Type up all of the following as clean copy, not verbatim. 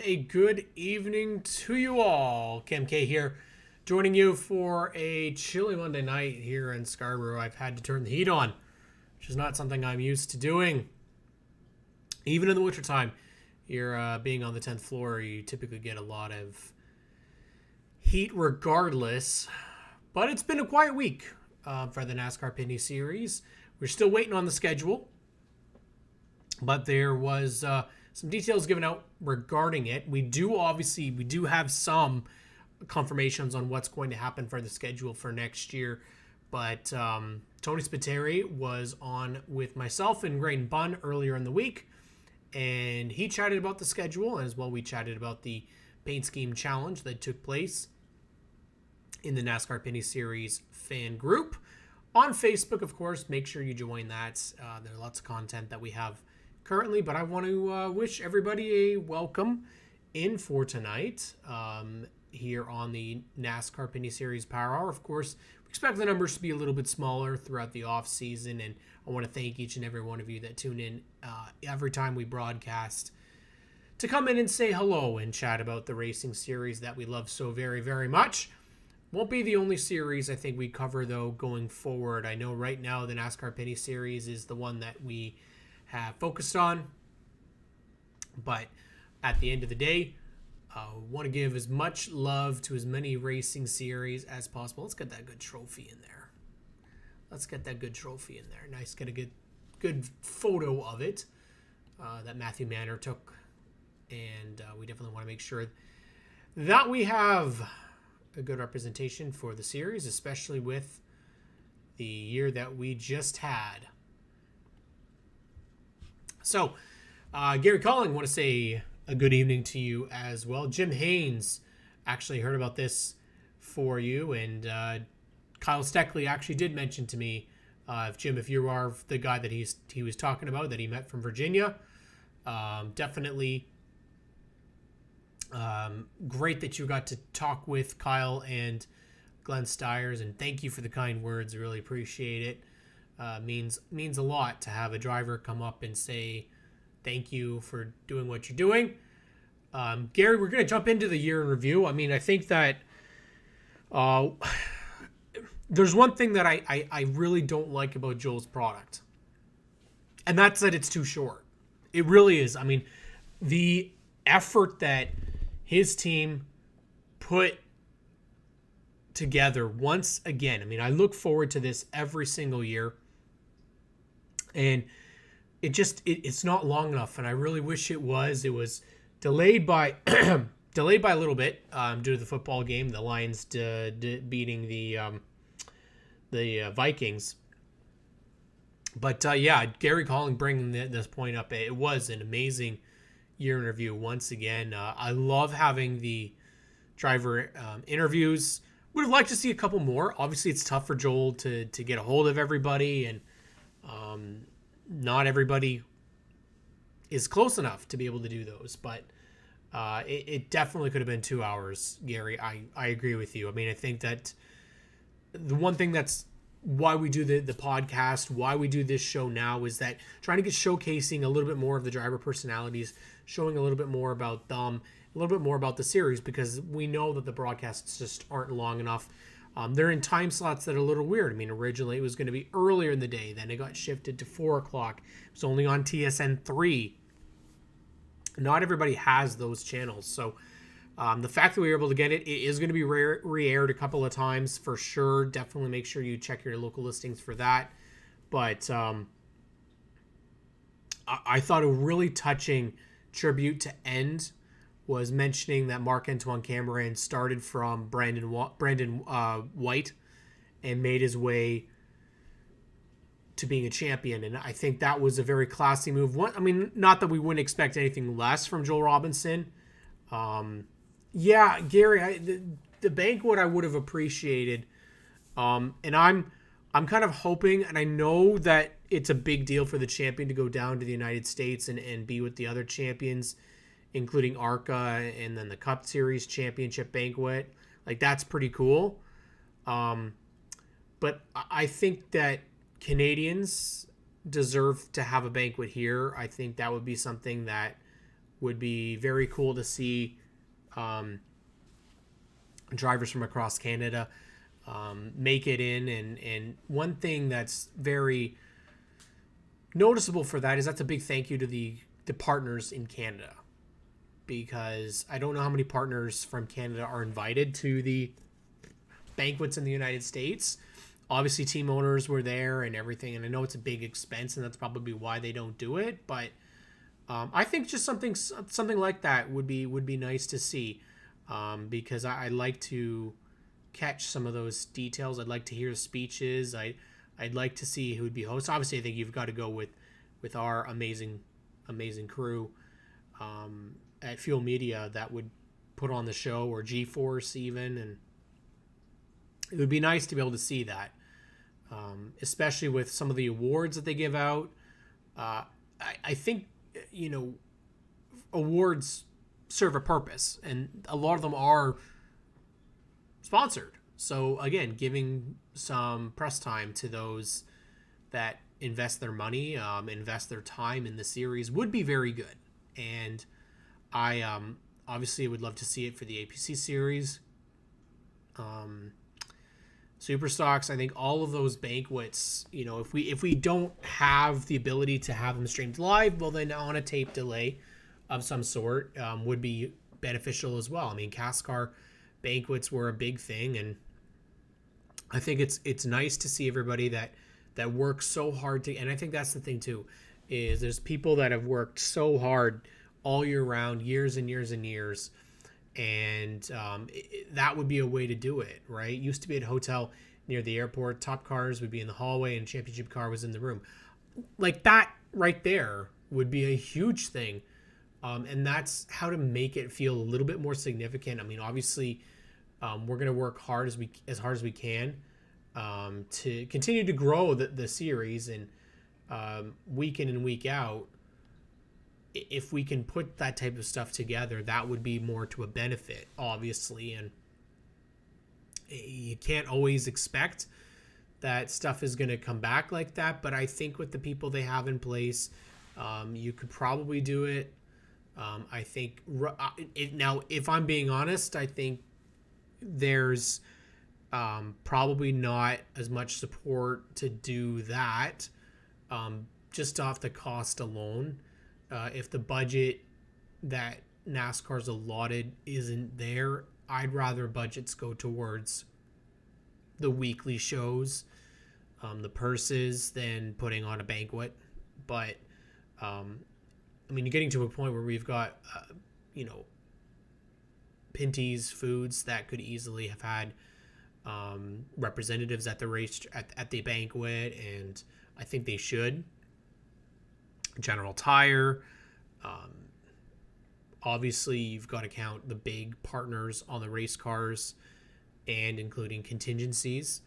a good evening to you all. Kim K here, joining you for a chilly Monday night here in Scarborough. I've had to turn the heat on, which is not something I'm used to doing. Even in the wintertime, you're being on the 10th floor, you typically get a lot of heat regardless. But it's been a quiet week for the NASCAR Pinty series. We're still waiting on the schedule, but there was some details given out regarding it. We do have some confirmations on what's going to happen for the schedule for next year, but Tony Spiteri was on with myself and Graydon Bunn earlier in the week, and he chatted about the schedule, and as well we chatted about the paint scheme challenge that took place in the NASCAR Pinty Series fan group on Facebook. Of course, make sure you join that. There's lots of content that we have currently, but I want to wish everybody a welcome in for tonight here on the NASCAR Pinty Series Power Hour. Of course, we expect the numbers to be a little bit smaller throughout the off season, and I want to thank each and every one of you that tune in every time we broadcast to come in and say hello and chat about the racing series that we love so very, very much. Won't be the only series I think we cover, though, going forward. I know right now the NASCAR Pinty Series is the one that we have focused on, but at the end of the day, want to give as much love to as many racing series as possible. Let's get that good trophy in there. Nice, get a good photo of it that Matthew Manor took, and we definitely want to make sure that we have a good representation for the series, especially with the year that we just had. So, Gary Calling, want to say a good evening to you as well. Jim Haynes actually heard about this for you, and Kyle Steckley actually did mention to me, Jim, if you are the guy that he was talking about, that he met from Virginia, definitely great that you got to talk with Kyle and Glenn Stiers, and thank you for the kind words. Really appreciate it. Means a lot to have a driver come up and say thank you for doing what you're doing. Gary, we're going to jump into the year in review. I mean, I think that there's one thing that I really don't like about Joel's product, and that's that it's too short. It really is. I mean, the effort that his team put together once again. I mean, I look forward to this every single year, and it's not long enough, and I really wish it was. It was delayed by delayed by a little bit due to the football game, the Lions beating the Vikings. But yeah, Gary Calling bringing this point up. It was an amazing year in review once again. I love having the driver interviews. Would have liked to see a couple more. Obviously, it's tough for Joel to get a hold of everybody, and not everybody is close enough to be able to do those. But it definitely could have been 2 hours, Gary. I agree with you. I mean, I think that the one thing that's why we do the podcast, why we do this show now, is that trying to get showcasing a little bit more of the driver personalities, showing a little bit more about them, a little bit more about the series, because we know that the broadcasts just aren't long enough. They're in time slots that are a little weird. I mean, originally it was going to be earlier in the day, then it got shifted to 4 o'clock. It was only on TSN 3. Not everybody has those channels, so the fact that we were able to get it is going to be re-aired a couple of times for sure. Definitely make sure you check your local listings for that. But I thought a really touching tribute to end was mentioning that Marc-Antoine Cameron started from Brandon White and made his way to being a champion. And I think that was a very classy move. I mean, not that we wouldn't expect anything less from Joel Robinson. Yeah, Gary, the banquet I would have appreciated. And I'm kind of hoping, and I know that it's a big deal for the champion to go down to the United States and be with the other champions, including ARCA and then the Cup Series Championship banquet. Like, that's pretty cool. But I think that Canadians deserve to have a banquet here. I think that would be something that Would be very cool to see drivers from across Canada make it in. And one thing that's very noticeable for that is that's a big thank you to the partners in Canada, because I don't know how many partners from Canada are invited to the banquets in the United States. Obviously, team owners were there and everything, and I know it's a big expense, and that's probably why they don't do it. But I think just something like that would be nice to see, because I like to catch some of those details. I'd like to hear speeches. I'd like to see who would be hosts. Obviously, I think you've got to go with our amazing crew at Fuel Media that would put on the show, or G-Force even, and it would be nice to be able to see that, especially with some of the awards that they give out. I think, awards serve a purpose, and a lot of them are sponsored. So again, giving some press time to those that invest their money, invest their time in the series would be very good. And I obviously would love to see it for the APC series. Superstocks, I think all of those banquets, if we don't have the ability to have them streamed live, well, then on a tape delay of some sort would be beneficial as well. I mean, NASCAR banquets were a big thing, and I think it's nice to see everybody that works so hard to, and I think that's the thing too, is there's people that have worked so hard all year round, years and years and years, and that would be a way to do it, right? It used to be at a hotel near the airport. Top cars would be in the hallway, and championship car was in the room. Like that right there would be a huge thing, and that's how to make it feel a little bit more significant. I mean, obviously, we're going to work as hard as we can to continue to grow the series, and week in and week out. If we can put that type of stuff together, that would be more to a benefit, obviously. And you can't always expect that stuff is going to come back like that. But I think with the people they have in place, you could probably do it. I think now, if I'm being honest, I think there's probably not as much support to do that, just off the cost alone. If the budget that NASCAR's allotted isn't there, I'd rather budgets go towards the weekly shows, the purses, than putting on a banquet. But, I mean, you're getting to a point where we've got, Pinty's Foods that could easily have had representatives at the race, at the banquet, and I think they should. General Tire. Obviously, you've got to count the big partners on the race cars, and including contingencies.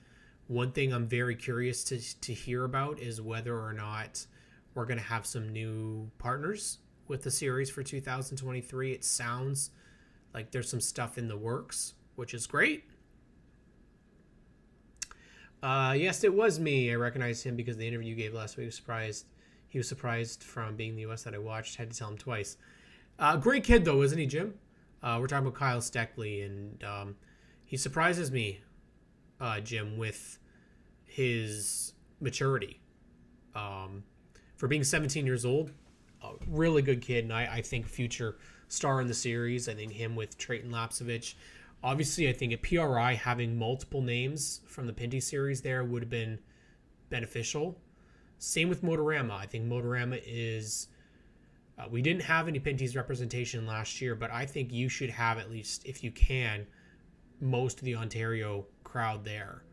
One thing I'm very curious to hear about is whether or not we're going to have some new partners with the series for 2023. It sounds like there's some stuff in the works, which is great. Yes, it was me. I recognized him because the interview you gave last week was surprised. He was surprised from being in the U.S. that I watched. Had to tell him twice. Great kid, though, isn't he, Jim? We're talking about Kyle Steckley, and he surprises me, Jim, with his maturity. For being 17 years old, a really good kid, and I think future star in the series. I think him with Trayton Lapsevich. Obviously, I think at PRI, having multiple names from the Pinty series there would have been beneficial. Same with Motorama. I think Motorama is... we didn't have any Pinty's representation last year, but I think you should have, at least, if you can, most of the Ontario crowd there.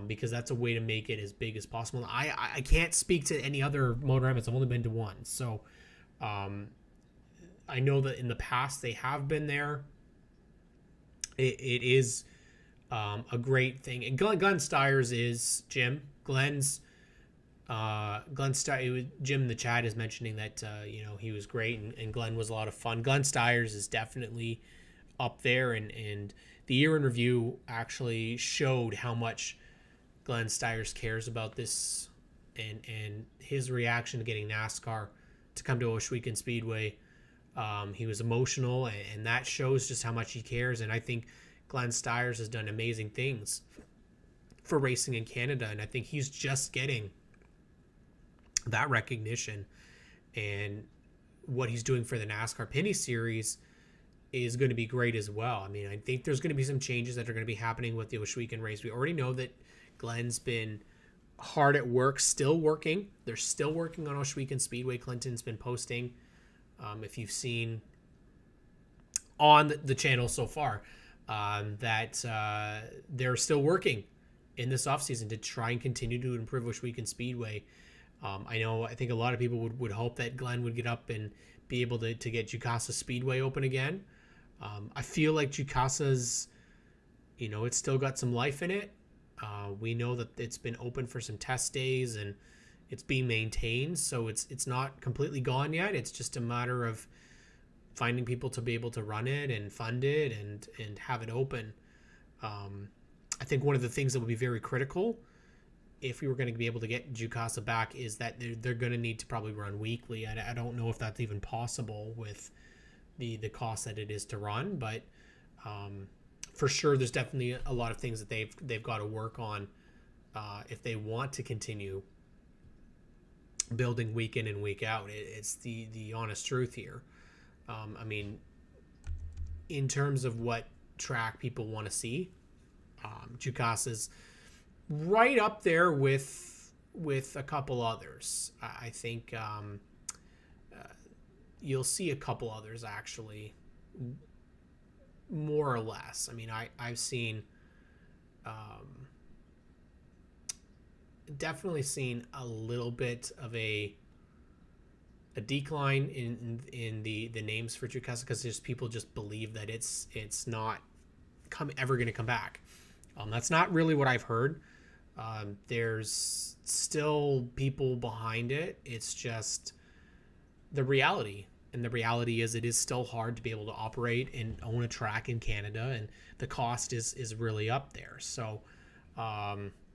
Because that's a way to make it as big as possible. I can't speak to any other Motoramas. I've only been to one. So I know that in the past they have been there. It is a great thing. And Glenn Stiers is, Jim. Glenn Stiers, Jim in the chat is mentioning that he was great, and Glenn was a lot of fun. Glenn Stiers is definitely up there, and the year in review actually showed how much Glenn Stiers cares about this, and his reaction to getting NASCAR to come to Ohsweken Speedway He was emotional, and that shows just how much he cares. And I think Glenn Stiers has done amazing things for racing in Canada, and I think he's just getting that recognition. And what he's doing for the NASCAR Pinty Series is going to be great as well. I mean, I think there's going to be some changes that are going to be happening with the Ohsweken race. We already know that Glenn's been hard at work, still working. They're still working on Ohsweken Speedway. Clinton's been posting, if you've seen on the channel so far, that they're still working in this offseason to try and continue to improve Ohsweken Speedway. I think a lot of people would hope that Glenn would get up and be able to get Jukasa Speedway open again. I feel like Jukasa's, it's still got some life in it. We know that it's been open for some test days and it's being maintained, so it's not completely gone yet. It's just a matter of finding people to be able to run it and fund it and have it open. I think one of the things that would be very critical if we were going to be able to get Jukasa back is that they're going to need to probably run weekly. I don't know if that's even possible with the cost that it is to run, but for sure there's definitely a lot of things that they've got to work on if they want to continue building week in and week out. It's the honest truth here. In terms of what track people want to see, Jukasa's right up there with a couple others. I think you'll see a couple others actually, more or less. I've seen definitely seen a little bit of a decline in the names for Jukasa, because just people just believe that it's not ever going to come back. That's not really what I've heard. There's still people behind it. It's just the reality. And the reality is it is still hard to be able to operate and own a track in Canada, and the cost is really up there. So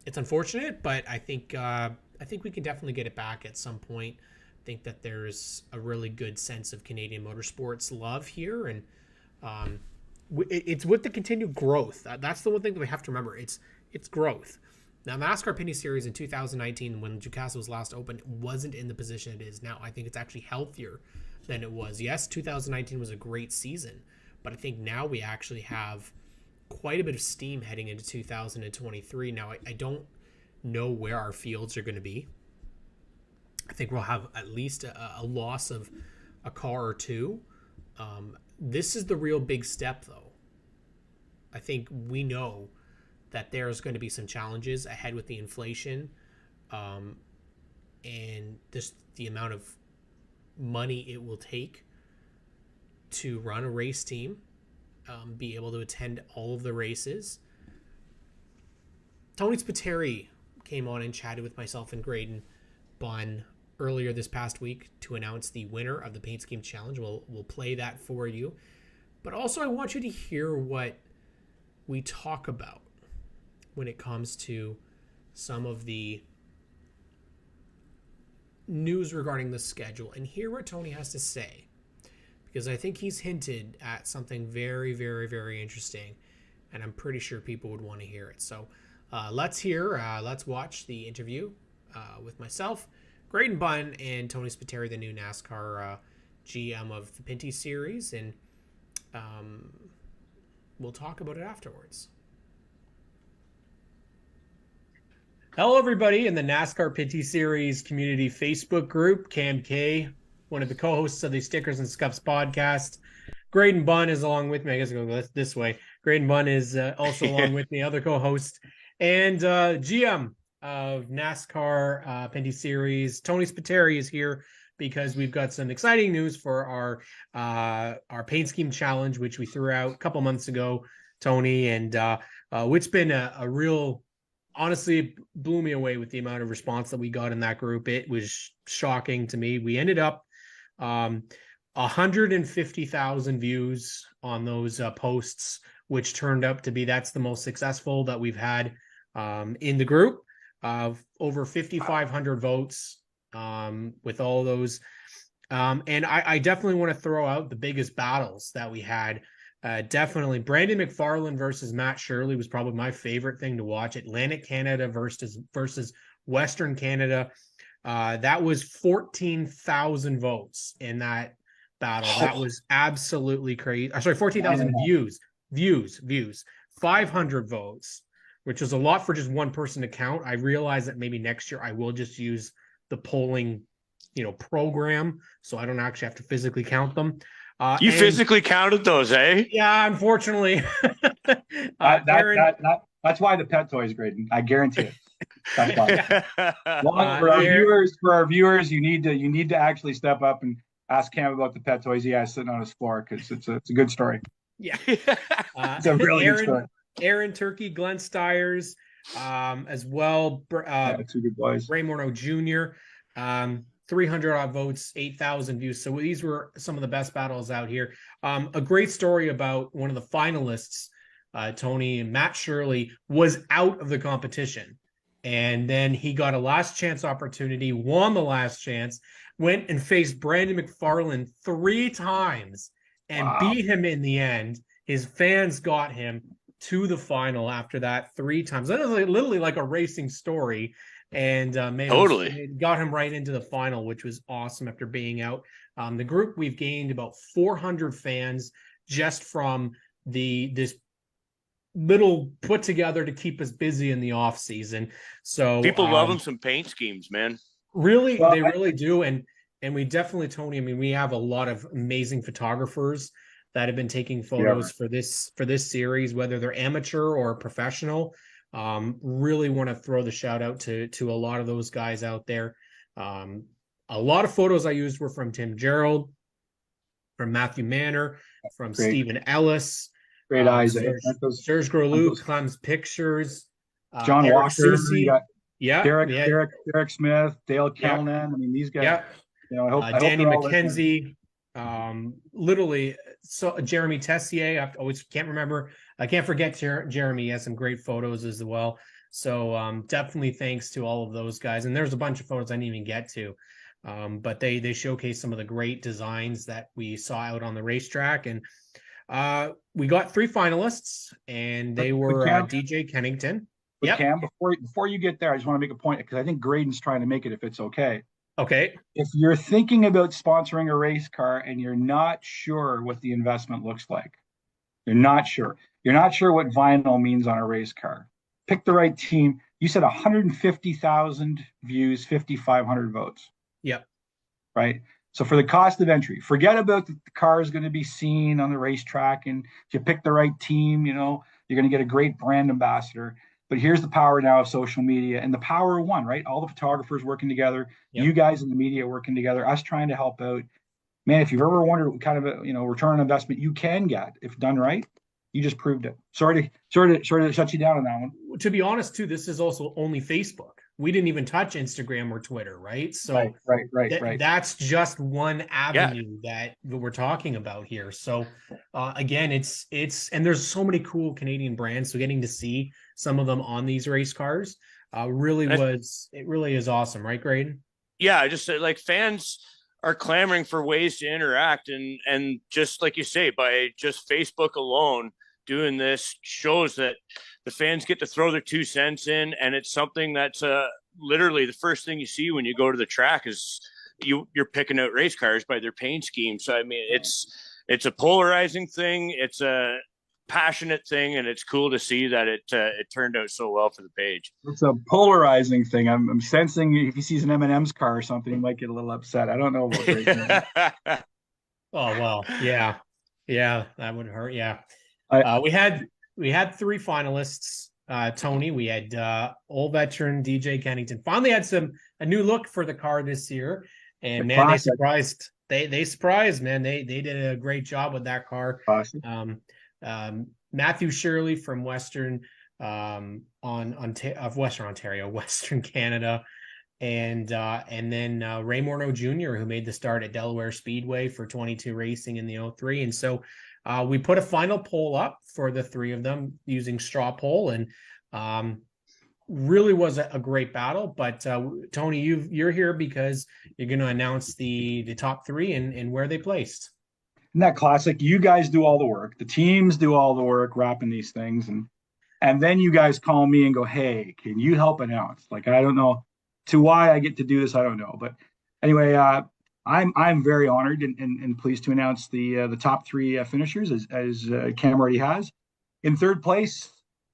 it's unfortunate, but I think we can definitely get it back at some point. I think that there's a really good sense of Canadian motorsports love here, and it's with the continued growth. That's the one thing that we have to remember. It's growth. Now, NASCAR Pinty Series in 2019, when Jukasa was last open, it wasn't in the position it is now. I think it's actually healthier than it was. Yes, 2019 was a great season, but I think now we actually have quite a bit of steam heading into 2023. Now, I don't know where our fields are going to be. I think we'll have at least a loss of a car or two. This is the real big step, though. I think we know that there's going to be some challenges ahead with the inflation, and just the amount of money it will take to run a race team, be able to attend all of the races. Tony Spiteri came on and chatted with myself and Graydon Bunn earlier this past week to announce the winner of the Paint Scheme Challenge. We'll play that for you. But also I want you to hear what we talk about when it comes to some of the news regarding the schedule, and hear what Tony has to say, because I think he's hinted at something very, very, very interesting, and I'm pretty sure people would want to hear it. So let's watch the interview with myself, Graydon Bunn, and Tony Spiteri, the new NASCAR GM of the Pinty Series, and we'll talk about it afterwards. Hello, everybody in the NASCAR Pinty Series community Facebook group. Cam K, one of the co-hosts of the Stickers and Scuffs podcast. Graydon Bunn is along with me. I guess I'll go this way. Graydon Bunn is also along with me, other co-host, and GM of NASCAR Pinty Series. Tony Spiteri is here because we've got some exciting news for our Paint Scheme Challenge, which we threw out a couple months ago, Tony, and which been a real... Honestly, blew me away with the amount of response that we got in that group. It was shocking to me. We ended up 150,000 views on those posts, which turned up to be, that's the most successful that we've had in the group. Over 5,500 votes with all those And I definitely want to throw out the biggest battles that we had. Definitely Brandon McFarland versus Matt Shirley was probably my favorite thing to watch. Atlantic Canada versus Western Canada. That was 14,000 votes in that battle. That was absolutely crazy. Sorry, 14,000 views, 500 votes, which is a lot for just one person to count. I realize that maybe next year I will just use the polling, program, so I don't actually have to physically count them. You physically counted those, eh? Yeah, unfortunately. That's why the pet toy is great. I guarantee it. That's why. For our viewers, you need to actually step up and ask Cam about the pet toys he has sitting on his floor, because it's a good story. Yeah, it's a really good story. Aaron Turkey, Glenn Stiers, as well. Two good boys. Ray Morneau Jr. 300 odd votes, 8,000 views. So these were some of the best battles out here. A great story about one of the finalists, Tony, and Matt Shirley, was out of the competition. And then he got a last chance opportunity, won the last chance, went and faced Brandon McFarland 3 times and beat him in the end. His fans got him to the final after that 3 times. That was literally like a racing story. And it got him right into the final, which was awesome after being out. The group, we've gained about 400 fans just from this little put together to keep us busy in the off season. So people love them some paint schemes, man. Really, they really do. And we definitely, Tony, I mean, we have a lot of amazing photographers that have been taking photos for this series, whether they're amateur or professional. Really want to throw the shout out to a lot of those guys out there. A lot of photos I used were from Tim Gerald, from Matthew Manor, from Stephen Ellis. Great eyes. Serge Grelou, Clem's Pictures. John Eric Walker. Derek Smith, Dale Kellnan. I mean, these guys. Yeah. I hope Danny McKenzie. Literally, so Jeremy Tessier. I always can't remember. I can't forget Jeremy. He has some great photos as well. So definitely thanks to all of those guys. And there's a bunch of photos I didn't even get to. But they showcase some of the great designs that we saw out on the racetrack. And we got 3 finalists, and they were DJ Kennington. Cam, before you get there, I just want to make a point, because I think Graydon's trying to make it, if it's okay. Okay. If you're thinking about sponsoring a race car and you're not sure what the investment looks like, you're not sure what vinyl means on a race car, pick the right team. You said 150,000 views, 5,500 votes. Yep. Right. So for the cost of entry, forget about the car is going to be seen on the racetrack, and if you pick the right team, you're going to get a great brand ambassador. But here's the power now of social media and the power of one, right? All the photographers working together, you guys in the media working together, us trying to help out. Man, if you've ever wondered what kind of a return on investment you can get if done right, you just proved it. Sorry to shut you down on that one. To be honest, too, this is also only Facebook. We didn't even touch Instagram or Twitter, right? So right. That's just one avenue that we're talking about here. So again, it's and there's so many cool Canadian brands. So getting to see some of them on these race cars really is awesome, right, Graydon? Yeah, just like fans are clamoring for ways to interact, and just like you say, by just Facebook alone doing this shows that the fans get to throw their 2 cents in, and it's something that's literally the first thing you see when you go to the track is you're picking out race cars by their paint scheme. So I mean, it's a polarizing thing, it's a passionate thing, and it's cool to see that it turned out so well for the page. It's a polarizing thing. I'm sensing if he sees an M&M's car or something, he might get a little upset. I don't know about Oh well, yeah, that would hurt. Yeah, we had 3 finalists. Tony, we had old veteran DJ Kennington. Finally had a new look for the car this year, and man, they surprised. They surprised, man. They did a great job with that car. Awesome. Matthew Shirley from Western Ontario, Western Canada, and then Ray Morneau Jr., who made the start at Delaware Speedway for 22 Racing in the 03. And so we put a final poll up for the 3 of them using straw poll, and really was a great battle. But Tony, you're here because you're going to announce the top three and where they placed. Isn't that classic? You guys do all the work. The teams do all the work wrapping these things, and then you guys call me and go, "Hey, can you help announce?" Like, I don't know to why I get to do this. I don't know, but anyway, I'm very honored and pleased to announce the top three finishers as Cam already has. In third place,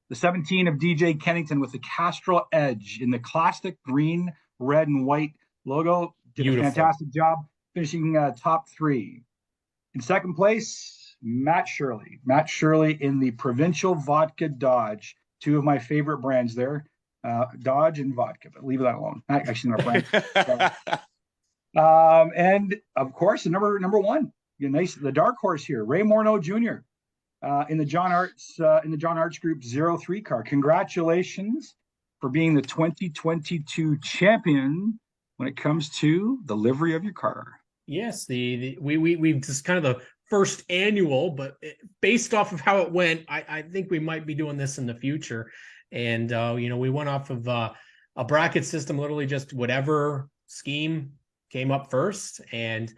the 17 of DJ Kennington with the Castrol Edge in the classic green, red, and white logo. Did Beautiful. a fantastic job finishing top three. In second place, Matt Shirley. Matt Shirley in the Provincial Vodka Dodge, two of my favorite brands there, Dodge and vodka, but leave that alone. Actually, not brand. And of course, the number one, the dark horse here, Ray Morneau Jr. In the John Arts Group 03 car. Congratulations for being the 2022 champion when it comes to the livery of your car. Yes, we've just kind of the first annual, but based off of how it went, I think we might be doing this in the future. And we went off of a bracket system, literally just whatever scheme came up first. And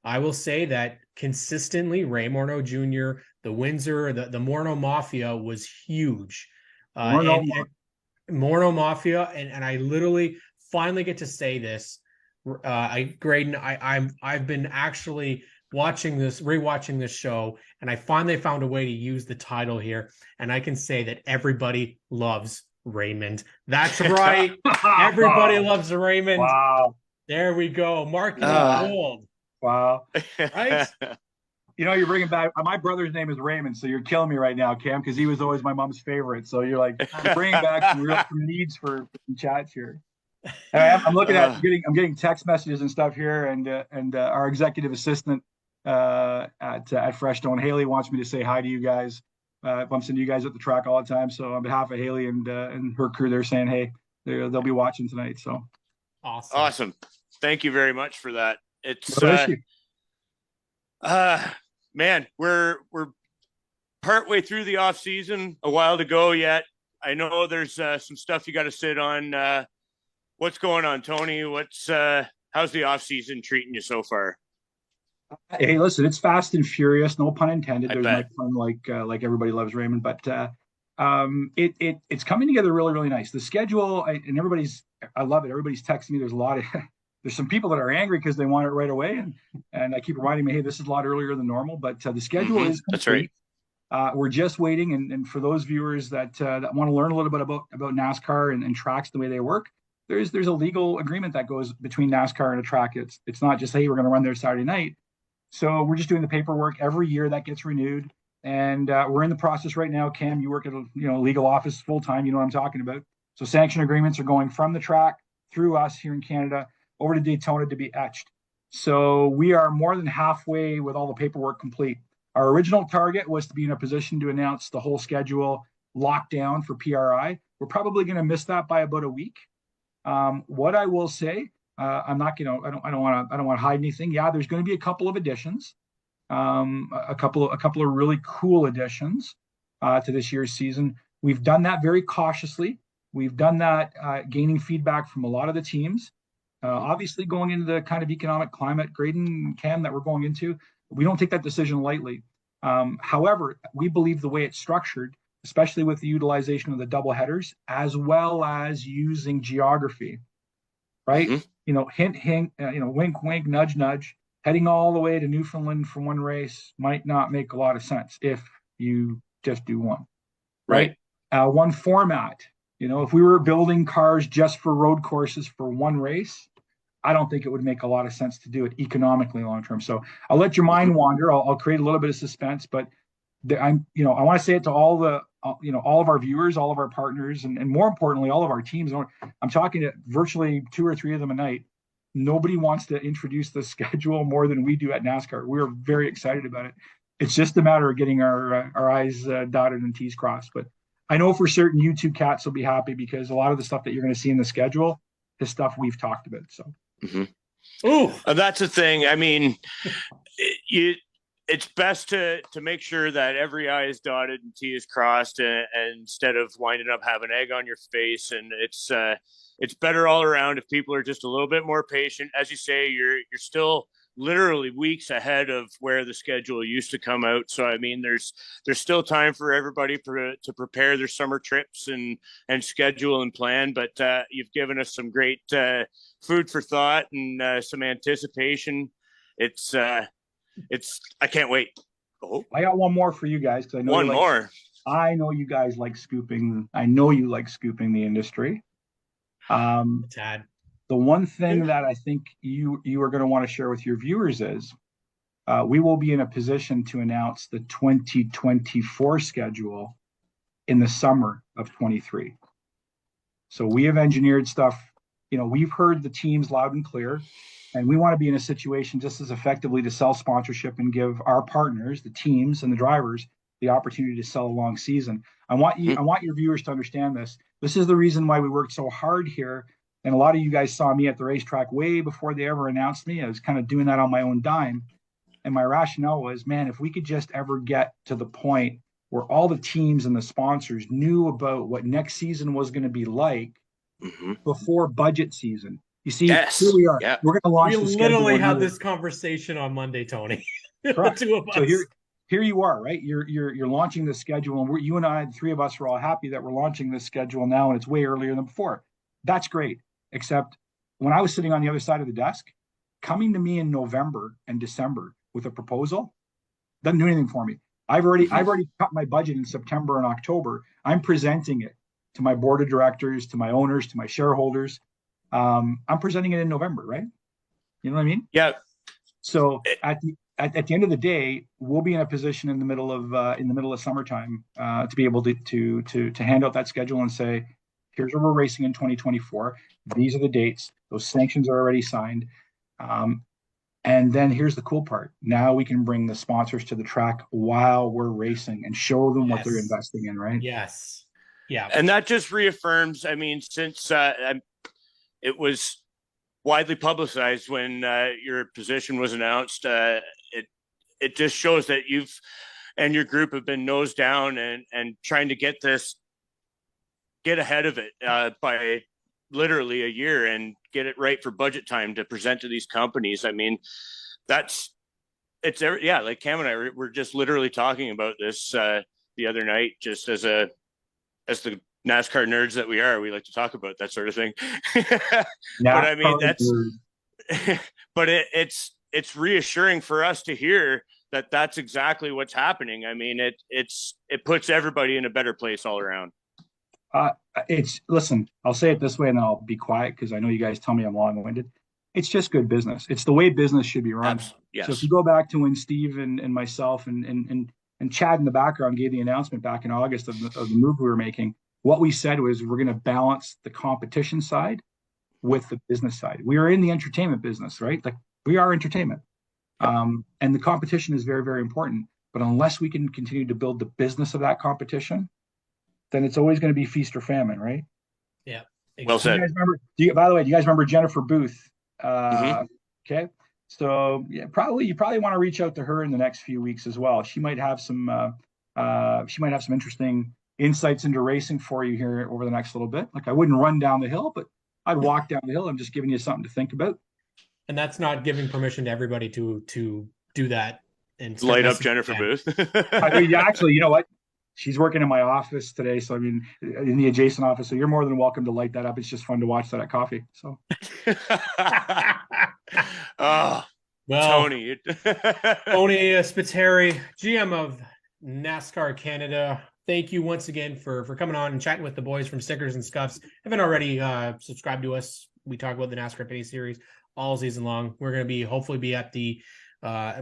I will say that consistently, Ray Morneau Jr., the Windsor, the Morneau Mafia was huge. Morneau Mafia, and I literally finally get to say this. Graydon, I've been actually rewatching this show, and I finally found a way to use the title here, and I can say that everybody loves Raymond. That's right. Everybody loves Raymond. Wow. There we go. Marketing gold. Wow. Right? You're bringing back my brother's name is Raymond, so you're killing me right now, Cam, because he was always my mom's favorite. So you're like bringing back some needs for chats here. I'm looking at I'm getting text messages and stuff here, and our executive assistant at Freshstone, Haley, wants me to say hi to you guys. Bumps into you guys at the track all the time. So on behalf of Haley and her crew, they're saying, hey, they'll be watching tonight. So awesome. Thank you very much for that. It's man, we're partway through the off season, a while to go yet. I know there's some stuff you got to sit on. What's going on, Tony? How's the off season treating you so far? Hey, listen, it's fast and furious. No pun intended. There's no fun like everybody loves Raymond, but it's coming together really, really nice. The schedule and I love it. Everybody's texting me. There's some people that are angry because they want it right away, and I keep reminding me, hey, this is a lot earlier than normal. But the schedule is complete. That's right. We're just waiting, and for those viewers that want to learn a little bit about NASCAR and tracks, the way they work, there's a legal agreement that goes between NASCAR and a track. It's not just, hey, we're going to run there Saturday night. So we're just doing the paperwork every year that gets renewed, and we're in the process right now. Cam, you work at a legal office full time. You know what I'm talking about. So sanction agreements are going from the track through us here in Canada over to Daytona to be etched. So we are more than halfway with all the paperwork complete. Our original target was to be in a position to announce the whole schedule locked down for PRI. We're probably going to miss that by about a week. What I will say, I'm not, I don't want to hide anything. Yeah, there's going to be a couple of additions, a couple of really cool additions to this year's season. We've done that very cautiously. We've done that gaining feedback from a lot of the teams. Obviously, going into the kind of economic climate, Graydon, Cam, that we're going into, we don't take that decision lightly. However, we believe the way it's structured, especially with the utilization of the double headers, as well as using geography, right? Mm-hmm. Hint, wink, wink, nudge, nudge. Heading all the way to Newfoundland for one race might not make a lot of sense if you just do one, right? One format. If we were building cars just for road courses for one race, I don't think it would make a lot of sense to do it economically long term. So I'll let your mind wander. I'll create a little bit of suspense, but I want to say it to all of our viewers, all of our partners, and more importantly, all of our teams. I'm talking to virtually 2 or 3 of them a night. Nobody wants to introduce the schedule more than we do at NASCAR. We're very excited about it. It's just a matter of getting our I's dotted and T's crossed. But I know for certain you two cats will be happy because a lot of the stuff that you're going to see in the schedule is stuff we've talked about. So, that's the thing. I mean, it's best to make sure that every I is dotted and T is crossed, and instead of winding up having egg on your face. And it's better all around if people are just a little bit more patient. As you say, you're still literally weeks ahead of where the schedule used to come out. So I mean, there's still time for everybody to prepare their summer trips and schedule and plan. But you've given us some great food for thought and some anticipation. It's I can't wait. Oh, I got one more for you guys because I know one more. I know you guys like scooping. I know you like scooping the industry. Tad. The one thing that I think you are going to want to share with your viewers is we will be in a position to announce the 2024 schedule in the summer of 23. So we have engineered stuff. You know, we've heard the teams loud and clear, and we want to be in a situation just as effectively to sell sponsorship and give our partners, the teams and the drivers, the opportunity to sell a long season. I want your viewers to understand this. This is the reason why we worked so hard here. And a lot of you guys saw me at the racetrack way before they ever announced me. I was kind of doing that on my own dime. And my rationale was, man, if we could just ever get to the point where all the teams and the sponsors knew about what next season was going to be like before budget season. You see, here we are. Yeah. We're going to launch the schedule. We literally had this conversation on Monday, Tony. The two of us. So here you are, right? You're launching the schedule, and you and I, the three of us, are all happy that we're launching this schedule now, and it's way earlier than before. That's great. Except when I was sitting on the other side of the desk, coming to me in November and December with a proposal doesn't do anything for me. I've already cut my budget in September and October. I'm presenting it to my board of directors, to my owners, to my shareholders. I'm presenting it in November, right? You know what I mean? Yeah. So at the end of the day, we'll be in a position in the middle of summertime to be able to hand out that schedule and say, here's where we're racing in 2024. These are the dates. Those sanctions are already signed. And then here's the cool part. Now we can bring the sponsors to the track while we're racing and show them what they're investing in, right? Yes. Yeah. And that just reaffirms, I mean, since it was widely publicized when your position was announced, it just shows that you've and your group have been nose down and trying to get ahead of it by literally a year and get it right for budget time to present to these companies. I mean, like Cam and I were just literally talking about this the other night, just as the NASCAR nerds that we are. We like to talk about that sort of thing. But I mean, it's reassuring for us to hear that that's exactly what's happening. I mean, it puts everybody in a better place all around. Listen, I'll say it this way and then I'll be quiet because I know you guys tell me I'm long-winded. It's just good business. It's the way business should be run. Yes. So if you go back to when Steve and myself and Chad in the background gave the announcement back in August of the move we were making, what we said was we're going to balance the competition side with the business side. We are in the entertainment business, right? Like we are entertainment. And the competition is very, very important. But unless we can continue to build the business of that competition, then it's always going to be feast or famine, right? Yeah. Exactly. Well said. By the way, do you guys remember Jennifer Booth? Okay. So yeah, you probably want to reach out to her in the next few weeks as well. She might have some interesting insights into racing for you here over the next little bit. Like I wouldn't run down the hill, but I'd walk down the hill. I'm just giving you something to think about. And that's not giving permission to everybody to do that and light up Jennifer Booth. I mean, actually, you know what? She's working in my office today, so I mean, in the adjacent office. So you're more than welcome to light that up. It's just fun to watch that at coffee. So, oh, well, Tony Spiteri, GM of NASCAR Canada. Thank you once again for coming on and chatting with the boys from Stickers and Scuffs. If you haven't already subscribed to us, we talk about the NASCAR Pinty series all season long. We're going to hopefully be at the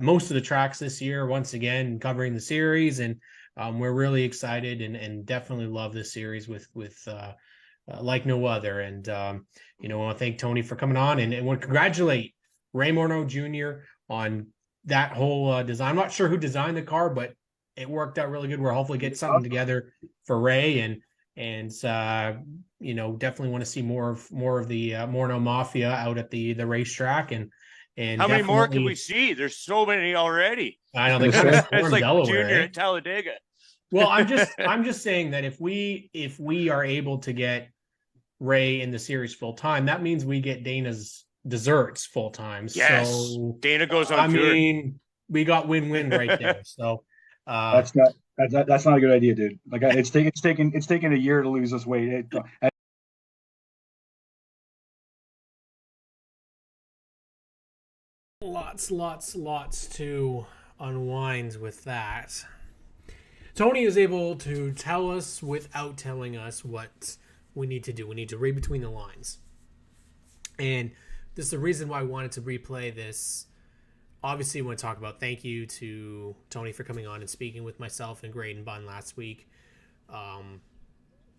most of the tracks this year once again, covering the series, and we're really excited and definitely love this series with like no other. And I want to thank Tony for coming on and want to congratulate Ray Morneau Jr. on that whole design. I'm not sure who designed the car, but it worked out really good. We'll hopefully get something together for Ray and definitely want to see more of the Morneau Mafia out at the racetrack. And And how many more can definitely- we see? There's so many already. I know they It's kind of It's stormed like Delaware. Junior Eh? at Talladega. Well, I'm just saying that if we are able to get Ray in the series full time, that means we get Dana's desserts full time. Yes, So Dana goes on I tour. mean, we got win-win right there. So That's not a good idea, dude. Like it's taken a year to lose this weight. lots to unwind with that. Tony is able to tell us without telling us what we need to do. We need to read between the lines. And this is the reason why I wanted to replay this. Obviously, I want to talk about thank you to Tony for coming on and speaking with myself and Graydon Bunn last week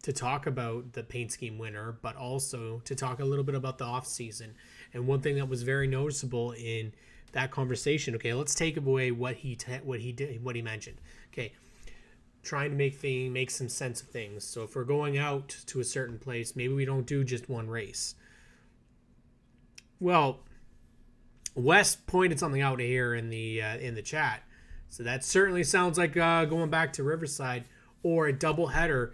to talk about the paint scheme winner, but also to talk a little bit about the off season. And one thing that was very noticeable in that conversation. Okay, let's take away what he mentioned. Okay, trying to make some sense of things. So if we're going out to a certain place, maybe we don't do just one race. Well, Wes pointed something out here in the chat. So that certainly sounds like going back to Riverside or a doubleheader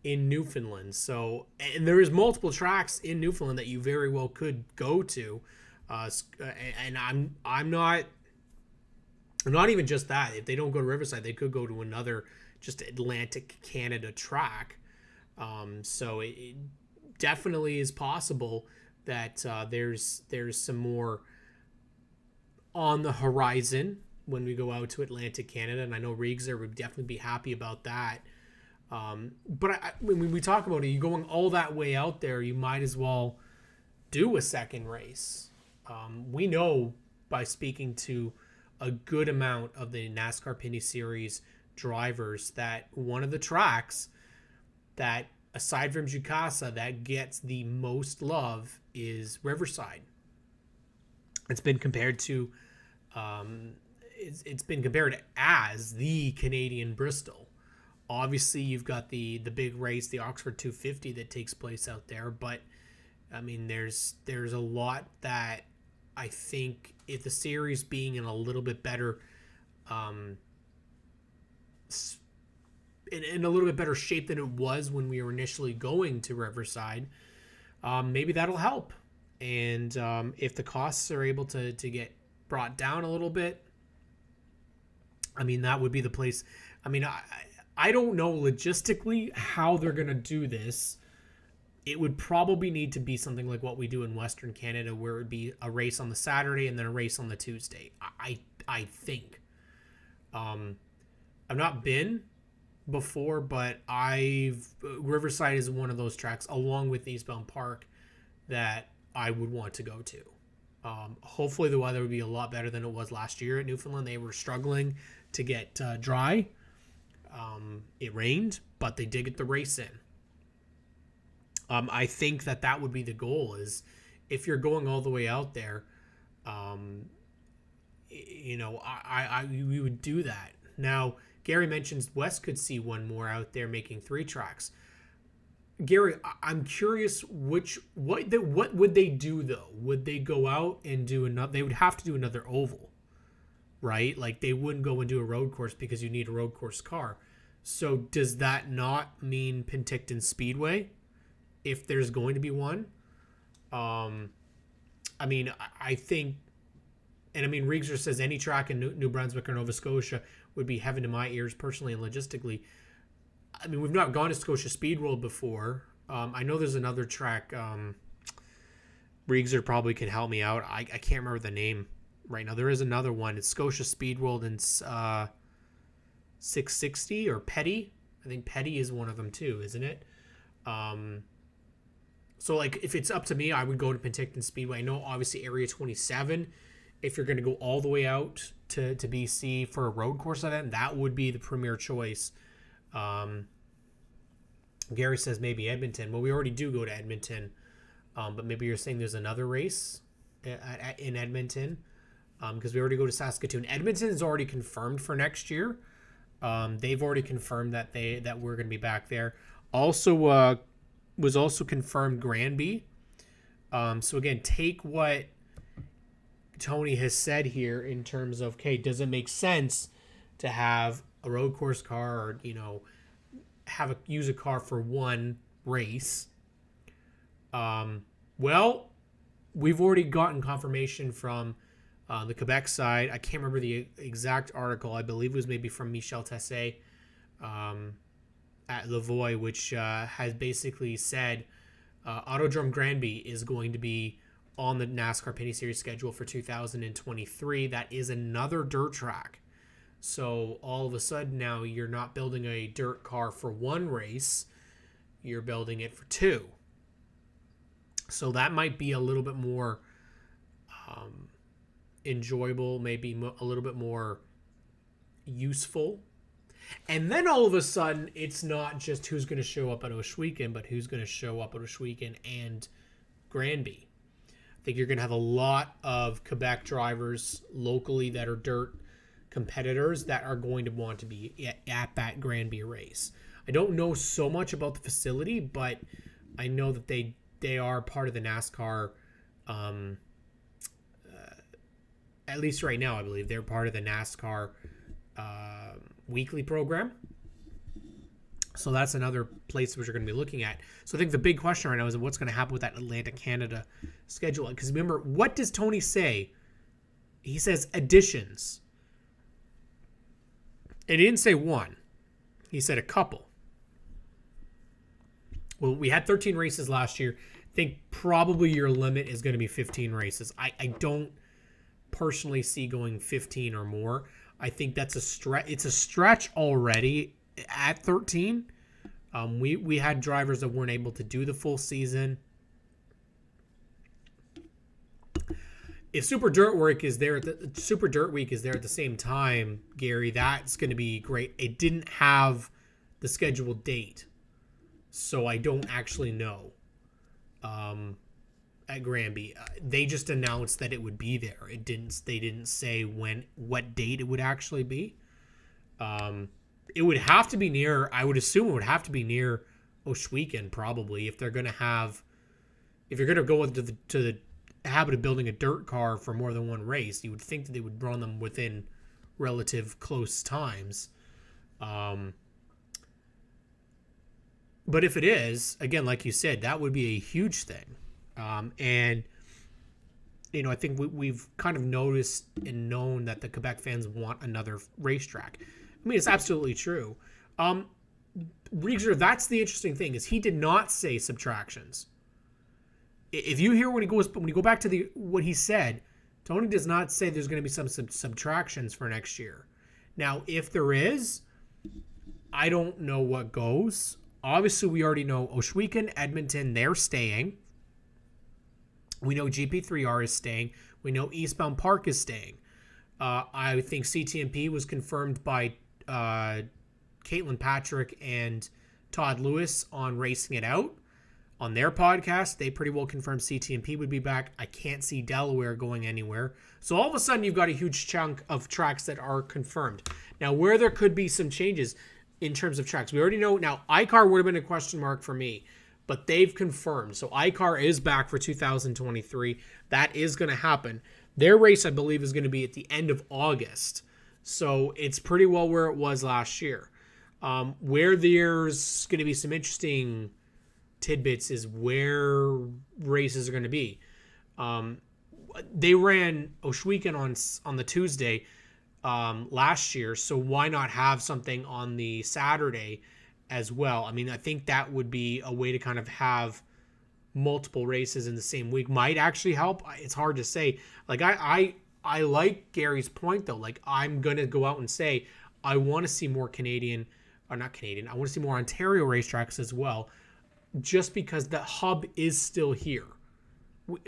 in Newfoundland. So, and there is multiple tracks in Newfoundland that you very well could go to. And I'm not even just that. If they don't go to Riverside, they could go to another just Atlantic Canada track. So it definitely is possible that there's some more on the horizon when we go out to Atlantic Canada, and I know Rieger would definitely be happy about that. But when we talk about it, you're going all that way out there, you might as well do a second race. We know by speaking to a good amount of the NASCAR Pinty Series drivers that one of the tracks that, aside from Jukasa, that gets the most love is Riverside. It's been compared to it's been compared as the Canadian Bristol. Obviously, you've got the big race, the Oxford 250 that takes place out there, but I mean, there's a lot that I think if the series being in a little bit better in a little bit better shape than it was when we were initially going to Riverside, maybe that'll help. And if the costs are able to get brought down a little bit, I mean, that would be the place. I mean, I don't know logistically how they're going to do this. It would probably need to be something like what we do in Western Canada, where it would be a race on the Saturday and then a race on the Tuesday. I think. I've not been before, but Riverside is one of those tracks, along with Eastbound Park, that I would want to go to. Hopefully the weather would be a lot better than it was last year at Newfoundland. They were struggling to get dry. It rained, but they did get the race in. I think that would be the goal, is if you're going all the way out there, we would do that. Now, Gary mentions West could see one more out there making 3 tracks. Gary, I'm curious what would they do though? Would they go out and do another? They would have to do another oval, right? Like they wouldn't go and do a road course because you need a road course car. So does that not mean Penticton Speedway, if there's going to be one? I mean, I think, and I mean, Rieger says any track in New Brunswick or Nova Scotia would be heaven to my ears personally and logistically. I mean, we've not gone to Scotia Speed World before. I know there's another track. Rieger probably can help me out. I can't remember the name right now. There is another one. It's Scotia Speed World and 660 or Petty. I think Petty is one of them too, isn't it? So, like, if it's up to me, I would go to Penticton Speedway. I know, obviously, Area 27, if you're going to go all the way out to BC for a road course event, that would be the premier choice. Gary says maybe Edmonton. Well, we already do go to Edmonton, but maybe you're saying there's another race in Edmonton, because we already go to Saskatoon. Edmonton is already confirmed for next year. They've already confirmed that we're going to be back there. Also, was also confirmed Granby. So again, take what Tony has said here in terms of, okay, does it make sense to have a road course car or, use a car for one race? Well, we've already gotten confirmation from the Quebec side. I can't remember the exact article. I believe it was maybe from Michel Tessé at Lavoie, which has basically said Autodrome Granby is going to be on the NASCAR Pinty Series schedule for 2023. That is another dirt track. So all of a sudden now you're not building a dirt car for one race, you're building it for two. So that might be a little bit more enjoyable, maybe a little bit more useful. And then all of a sudden, it's not just who's going to show up at Ohsweken, but who's going to show up at Ohsweken and Granby. I think you're going to have a lot of Quebec drivers locally that are dirt competitors that are going to want to be at that Granby race. I don't know so much about the facility, but I know that they are part of the NASCAR, at least right now, I believe they're part of the NASCAR weekly program. So that's another place which we're going to be looking at. So I think the big question right now is what's going to happen with that Atlantic Canada schedule. Because remember, what does Tony say? He says additions. And he didn't say one. He said a couple. Well, we had 13 races last year. I think probably your limit is going to be 15 races. I don't personally see going 15 or more. I think that's a stretch. It's a stretch already at 13. We had drivers that weren't able to do the full season. If Super Dirt Week is there at the same time, Gary, that's going to be great. It didn't have the scheduled date, so I don't actually know. At Granby, they just announced that it would be there. They didn't say what date it would actually be. It would have to be near. I would assume it would have to be near Ohsweken, probably, if you're going to go into the habit of building a dirt car for more than one race. You would think that they would run them within relative close times. But if it is, again, like you said, that would be a huge thing. And I think we've kind of noticed and known that the Quebec fans want another racetrack. I mean, it's absolutely true. Rieger, that's the interesting thing, is he did not say subtractions. If you hear when you go back to what he said, Tony does not say there's going to be some subtractions for next year. Now, if there is, I don't know what goes. Obviously, we already know Ohsweken, Edmonton, they're staying. We know GP3R is staying. We know Eastbound Park is staying. I think CTMP was confirmed by Caitlin Patrick and Todd Lewis on Racing It Out. On their podcast, they pretty well confirmed CTMP would be back. I can't see Delaware going anywhere. So all of a sudden, you've got a huge chunk of tracks that are confirmed. Now, where there could be some changes in terms of tracks, we already know. Now, ICAR would have been a question mark for me, but they've confirmed. So ICAR is back for 2023. That is going to happen. Their race, I believe, is going to be at the end of August. So it's pretty well where it was last year. Where there's going to be some interesting tidbits is where races are going to be. They ran Ohsweken on the Tuesday last year, so why not have something on the Saturday as well? I mean, I think that would be a way to kind of have multiple races in the same week. Might actually help. It's hard to say. Like I like Gary's point though. Like I'm gonna go out and say I want to see more I want to see more Ontario racetracks as well, just because the hub is still here.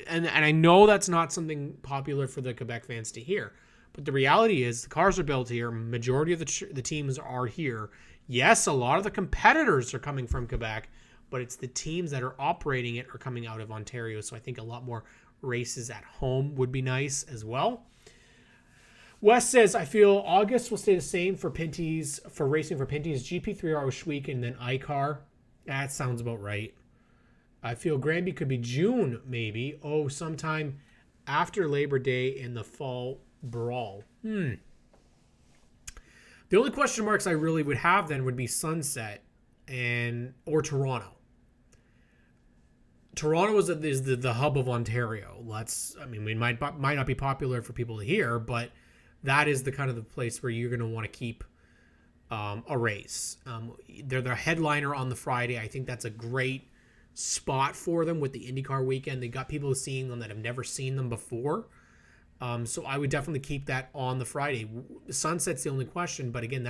And I know that's not something popular for the Quebec fans to hear, but the reality is the cars are built here. Majority of the teams are here. Yes, a lot of the competitors are coming from Quebec, but it's the teams that are operating it are coming out of Ontario. So I think a lot more races at home would be nice as well. Wes says, I feel August will stay the same for racing for Pinty's GP3R Ohsweken and then ICAR. That sounds about right. I feel Granby could be June, maybe. Oh, sometime after Labor Day in the Fall Brawl. The only question marks I really would have then would be Sunset or Toronto. Toronto is the hub of Ontario. We might not be popular for people to hear, but that is the kind of the place where you're going to want to keep a race. They're the headliner on the Friday. I think that's a great spot for them with the IndyCar weekend. They got people seeing them that have never seen them before. So I would definitely keep that on the Friday. Sunset's the only question, but again,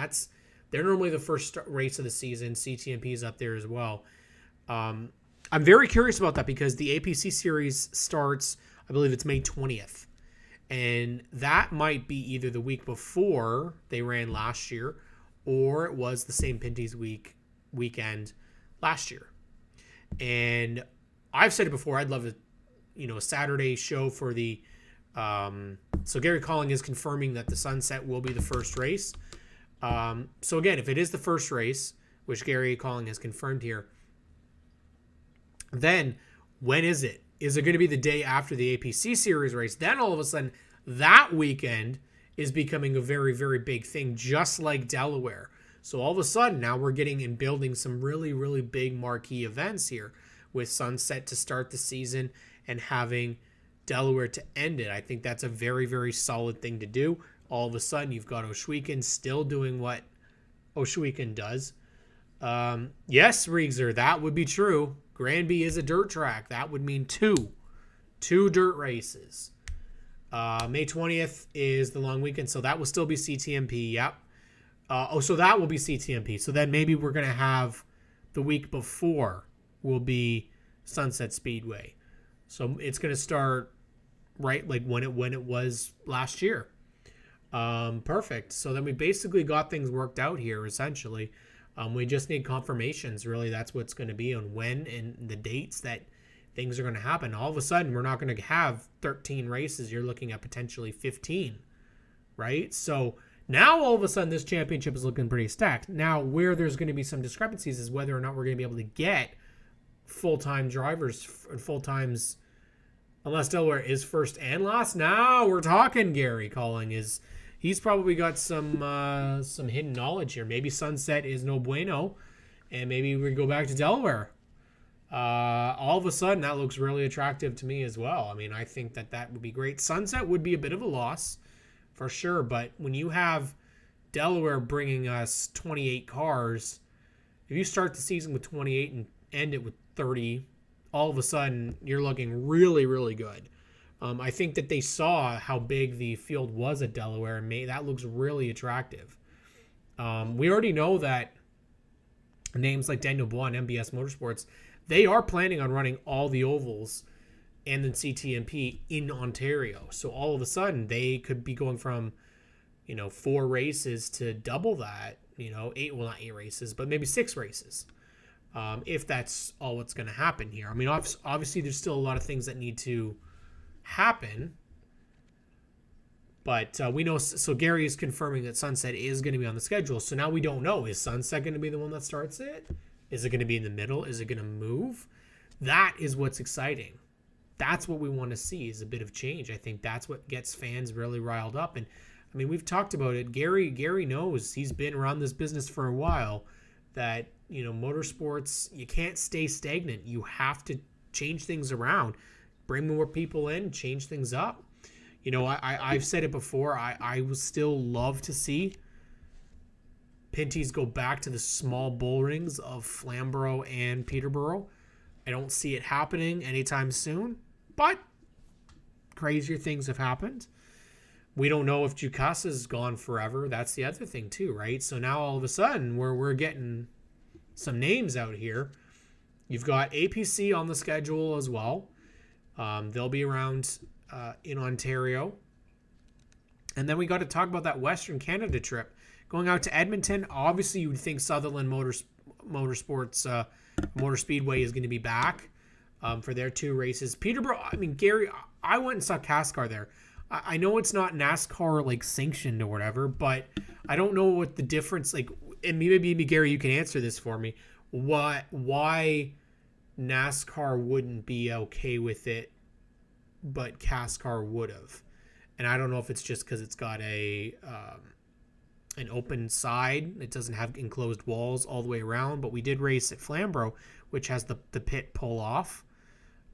they're normally the first race of the season. CTMP is up there as well. I'm very curious about that because the APC series starts, I believe it's May 20th. And that might be either the week before they ran last year, or it was the same Pinty's weekend last year. And I've said it before, I'd love a Saturday show for the so Gary Calling is confirming that the Sunset will be the first race. So again, if it is the first race, which Gary Calling has confirmed here, then when is it? Is it going to be the day after the APC series race? Then all of a sudden that weekend is becoming a very, very big thing, just like Delaware. So all of a sudden now we're getting and building some really, really big marquee events here with Sunset to start the season and having Delaware to end it. I think that's a very, very solid thing to do. All of a sudden you've got Ohsweken still doing what Ohsweken does. Yes, Riegser, that would be true. Granby is a dirt track. That would mean two dirt races. May 20th is the long weekend, so that will still be CTMP. Yep. So that will be CTMP. So then maybe we're going to have the week before will be Sunset Speedway. So it's going to start right like when it was last year. Perfect. So then we basically got things worked out here essentially. We just need confirmations. Really, that's what's going to be on when and the dates that things are going to happen. All of a sudden, we're not going to have 13 races. You're looking at potentially 15, right? So now all of a sudden, this championship is looking pretty stacked. Now, where there's going to be some discrepancies is whether or not we're going to be able to get full-time drivers and full-times, unless Delaware is first and last. Now we're talking. Gary Calling he's probably got some hidden knowledge here. Maybe Sunset is no bueno, and maybe we go back to Delaware. All of a sudden, that looks really attractive to me as well. I mean, I think that would be great. Sunset would be a bit of a loss, for sure, but when you have Delaware bringing us 28 cars, if you start the season with 28 and end it with 30, all of a sudden, you're looking really, really good. I think that they saw how big the field was at Delaware, and that looks really attractive. We already know that names like Daniel Bois and MBS Motorsports, they are planning on running all the ovals and then CTMP in Ontario. So all of a sudden, they could be going from, 4 races to double that, 8, well, not 8 races, but maybe 6 races. If that's all what's going to happen here. I mean, obviously, there's still a lot of things that need to happen, but we know. So Gary is confirming that Sunset is going to be on the schedule. So now we don't know, is Sunset going to be the one that starts it? Is it going to be in the middle? Is it going to move? That is what's exciting. That's what we want to see, is a bit of change. I think that's what gets fans really riled up. And I mean, we've talked about it. Gary knows, he's been around this business for a while, that motorsports, you can't stay stagnant. You have to change things around. Bring more people in, change things up. I've said it before. I would still love to see Pinty's go back to the small bull rings of Flamborough and Peterborough. I don't see it happening anytime soon, but crazier things have happened. We don't know if Ducasse is gone forever. That's the other thing too, right? So now all of a sudden we're getting some names out here. You've got APC on the schedule as well. They'll be around in Ontario. And then we got to talk about that Western Canada trip. Going out to Edmonton, obviously you would think Sutherland Motorsports Motor Speedway is going to be back for their 2 races. Peterborough, I mean, Gary, I went and saw CASCAR there. I know it's not NASCAR like sanctioned or whatever, but I don't know what the difference, like, and maybe Gary, you can answer this for me. Why NASCAR wouldn't be okay with it but CASCAR would have. And I don't know if it's just because it's got an open side. It doesn't have enclosed walls all the way around, but we did race at Flamborough, which has the pit pull off,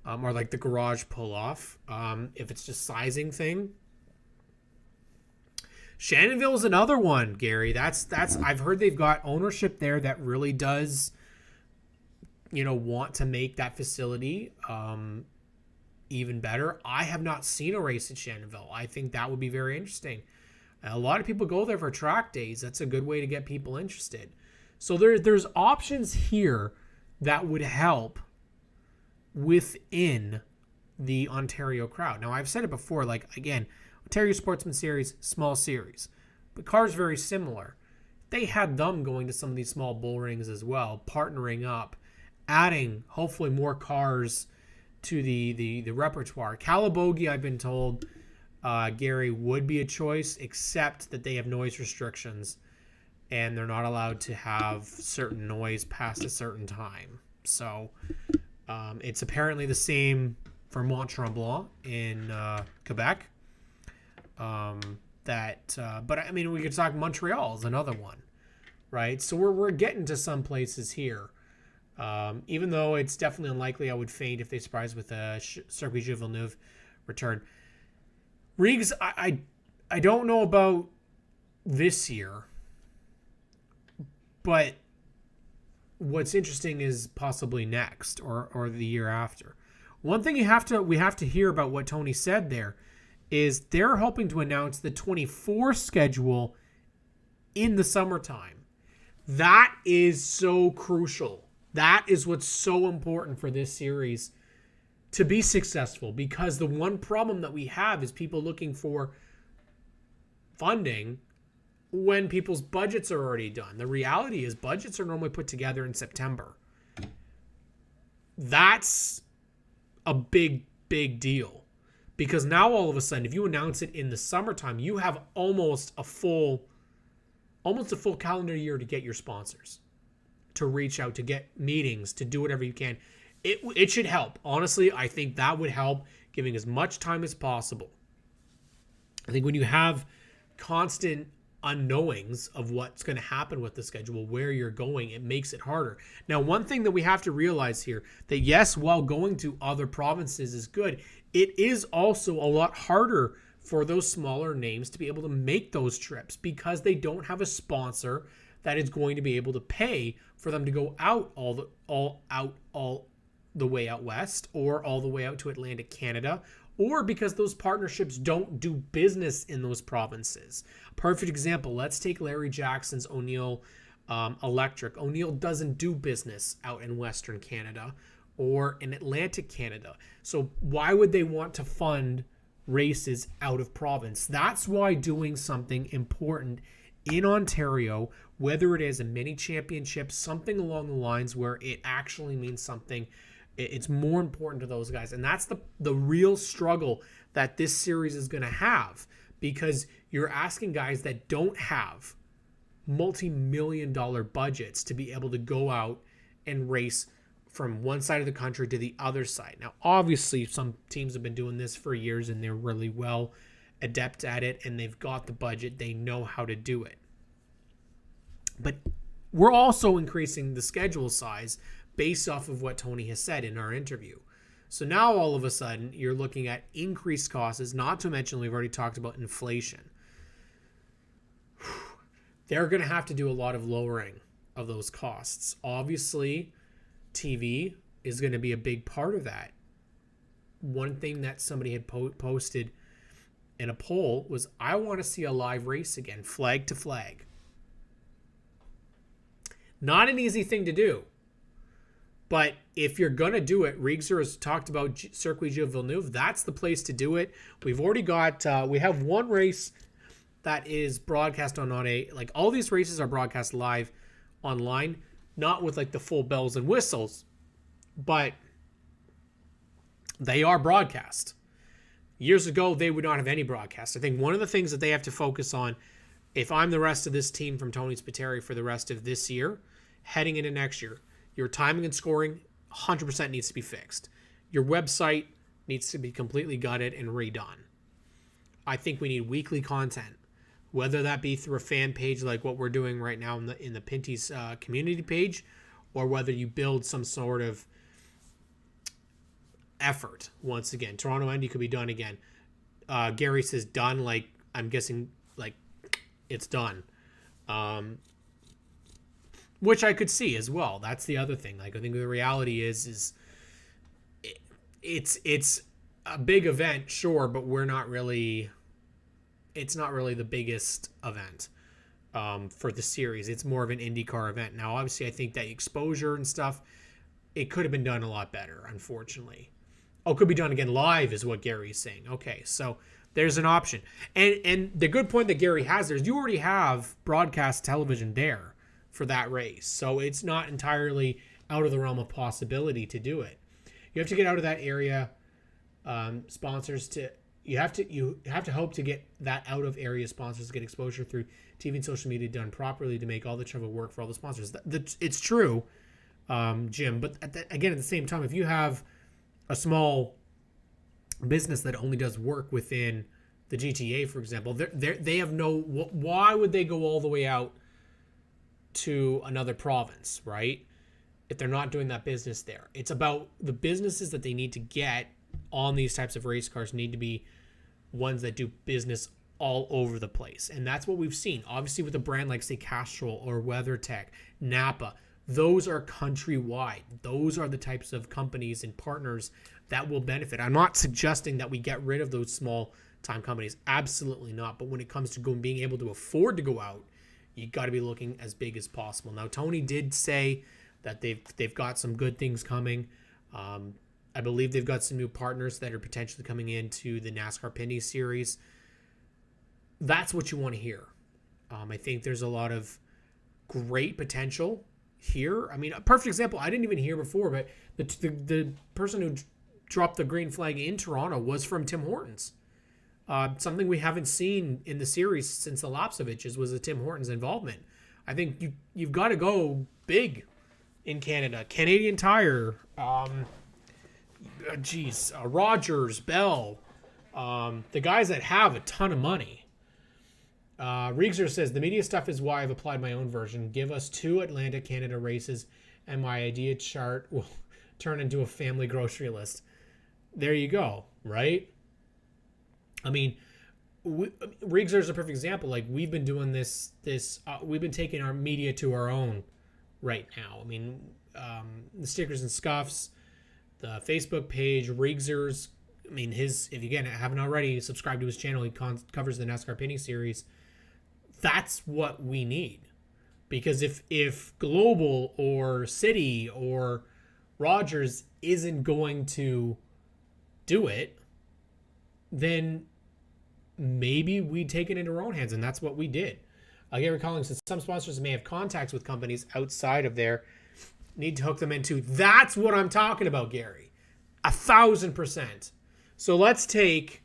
or like the garage pull off. If it's just sizing thing. Shannonville is another one, Gary. That's I've heard they've got ownership there that really does, want to make that facility even better. I have not seen a race at Shannonville. I think that would be very interesting. A lot of people go there for track days. That's a good way to get people interested. So there's options here that would help within the Ontario crowd. Now, I've said it before, again, Ontario Sportsman Series, small series. But cars very similar. They had them going to some of these small bull rings as well, partnering up, adding hopefully more cars to the repertoire. Calabogie, I've been told, Gary, would be a choice, except that they have noise restrictions and they're not allowed to have certain noise past a certain time. So it's apparently the same for Mont-Tremblant in Quebec. But I mean, we could talk Montreal is another one, right? So we're getting to some places here. Even though it's definitely unlikely, I would faint if they surprise with a Circuit de Villeneuve return. Riggs, I don't know about this year, but what's interesting is possibly next or the year after. One thing we have to hear about what Tony said there is they're hoping to announce the 24 schedule in the summertime. That is so crucial. That is what's so important for this series to be successful, because the one problem that we have is people looking for funding when people's budgets are already done. The reality is budgets are normally put together in September. That's a big, big deal, because now all of a sudden, if you announce it in the summertime, you have almost a full calendar year to get your sponsors, to reach out, to get meetings, to do whatever you can. It should help. Honestly, I think that would help, giving as much time as possible. I think when you have constant unknowings of what's going to happen with the schedule, where you're going, it makes it harder. Now, one thing that we have to realize here, that yes, while going to other provinces is good, it is also a lot harder for those smaller names to be able to make those trips, because they don't have a sponsor that is going to be able to pay for them to go out all the way out west, or all the way out to Atlantic Canada, or because those partnerships don't do business in those provinces. Perfect example, let's take Larry Jackson's O'Neill Electric. O'Neill doesn't do business out in Western Canada or in Atlantic Canada. So why would they want to fund races out of province? That's why doing something important in Ontario, whether it is a mini championship, something along the lines where it actually means something, it's more important to those guys. And that's the real struggle that this series is going to have, because you're asking guys that don't have multi-million-dollar budgets to be able to go out and race from one side of the country to the other side. Now, obviously, some teams have been doing this for years and they're really well adept at it, and they've got the budget. They know how to do it. But we're also increasing the schedule size based off of what Tony has said in our interview. So now all of a sudden you're looking at increased costs, not to mention we've already talked about inflation. They're going to have to do a lot of lowering of those costs. Obviously, TV is going to be a big part of that. One thing that somebody had posted in a poll was, I want to see a live race again, flag to flag. Not an easy thing to do. But if you're going to do it, Riegser has talked about Circuit de Villeneuve. That's the place to do it. We've already got, we have one race that is broadcast on all these races are broadcast live online, not with the full bells and whistles, but they are broadcast. Years ago, they would not have any broadcast. I think one of the things that they have to focus on, if I'm the rest of this team from Tony Spiteri for the rest of this year, heading into next year, your timing and scoring 100% needs to be fixed. Your website needs to be completely gutted and redone. I think we need weekly content, whether that be through a fan page like what we're doing right now in the Pinty's community page, or whether you build some sort of effort. Once again, Toronto Indy could be done again. Gary says done, like I'm guessing like it's done, which I could see as well. That's the other thing. Like I think the reality is it's a big event, sure, but it's not really the biggest event for the series. It's more of an IndyCar event. Now, obviously, I think that exposure and stuff, it could have been done a lot better, unfortunately. Oh, could be done again live is what Gary's saying. Okay, so there's an option. And the good point that Gary has there is you already have broadcast television there for that race. So it's not entirely out of the realm of possibility to do it. You have to get out of that area, sponsors to... You have to hope to get that out of area sponsors to get exposure through TV and social media done properly to make all the travel work for all the sponsors. It's true, Jim. But again, at the same time, if you have a small business that only does work within the GTA, for example, they have no. Why would they go all the way out to another province, right? If they're not doing that business there, it's about the businesses that they need to get on these types of race cars need to be ones that do business all over the place. And that's what we've seen. Obviously with a brand like, say, Castrol or WeatherTech, Napa, those are countrywide. Those are the types of companies and partners that will benefit. I'm not suggesting that we get rid of those small time companies. Absolutely not. But when it comes to being able to afford to go out, you got to be looking as big as possible. Now, Tony did say that they've got some good things coming. I believe they've got some new partners that are potentially coming into the NASCAR Pinty series. That's what you want to hear. I think there's a lot of great potential here. I mean, a perfect example, I didn't even hear before, but the person who dropped the green flag in Toronto was from Tim Hortons. Something we haven't seen in the series since the Lapsoviches was the Tim Hortons involvement. I think you've got to go big in Canada. Canadian Tire, Rogers, Bell, the guys that have a ton of money. Riegser says, the media stuff is why I've applied my own version. Give us 2 Atlantic Canada races and my idea chart will turn into a family grocery list. There you go, right? I mean, Riegser is a perfect example. Like, we've been doing this we've been taking our media to our own right now. I mean, the stickers and scuffs, the Facebook page, Riegser's, I mean, if you again haven't already subscribed to his channel, he covers the NASCAR Pinty series. That's what we need. Because if Global or City or Rogers isn't going to do it, then maybe we take it into our own hands, and that's what we did. Gary Collins says some sponsors may have contacts with companies outside of their need to hook them into. That's what I'm talking about, Gary. 1,000%. So let's take